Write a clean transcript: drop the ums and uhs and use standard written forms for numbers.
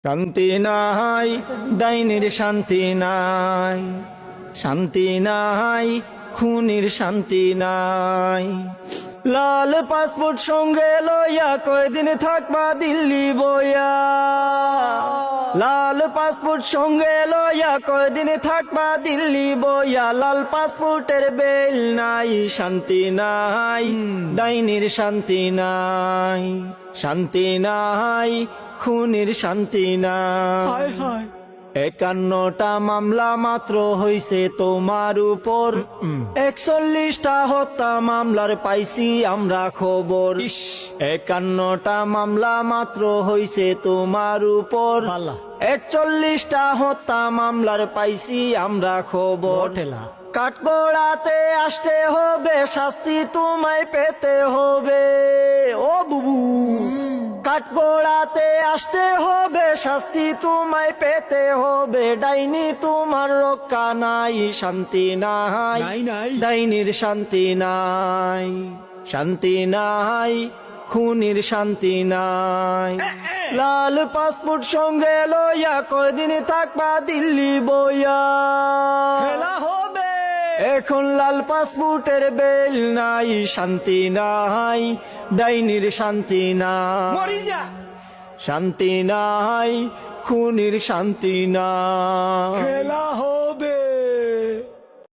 শান্তি নাই, ডাইনির শান্তি নাই, শান্তি নাই, খুনির শান্তি নাই। লাল পাসপোর্ট সঙ্গে লইয়া কয়দিন থাকবা দিল্লি বইয়া, লাল পাসপোর্ট সঙ্গে লইয়া কয়দিন থাকবা দিল্লি বইয়া। লাল পাসপোর্টের বেল নাই, শান্তি নাই, ডাইনির শান্তি নাই, শান্তি নাই, খুনির শান্তি নাই। 51টা মামলা মাত্র হইছে তোমার উপর, 41টা হত্যা মামলার পাইছি আমরা খবর। 51টা মামলা মাত্র হইছে তোমার উপর, 41টা হত্যা মামলার পাইছি আমরা খবর। কাঠগড়াতে আসতে হবে, শাস্তি তোমায় পেতে হবে। ও বুবু, কাঠগড়াতে আসতে হবে, শাস্তি তোমায় পেতে হবে। ডাইনি তোমার রক্ষা নাই, শান্তি নাই, ডাইনির শান্তি নাই, শান্তি নাই, খুনির শান্তি নাই। লাল পাসপোর্ট সঙ্গে লইয়া কয়দিন থাকবা দিল্লি বইয়া, খেলা হবে এখন। লাল পাসপোর্টের বেল নাই, শান্তি নাই, ডাইনির শান্তি নাই, শান্তি নাই, খুনির শান্তি নাই। খেলা হবে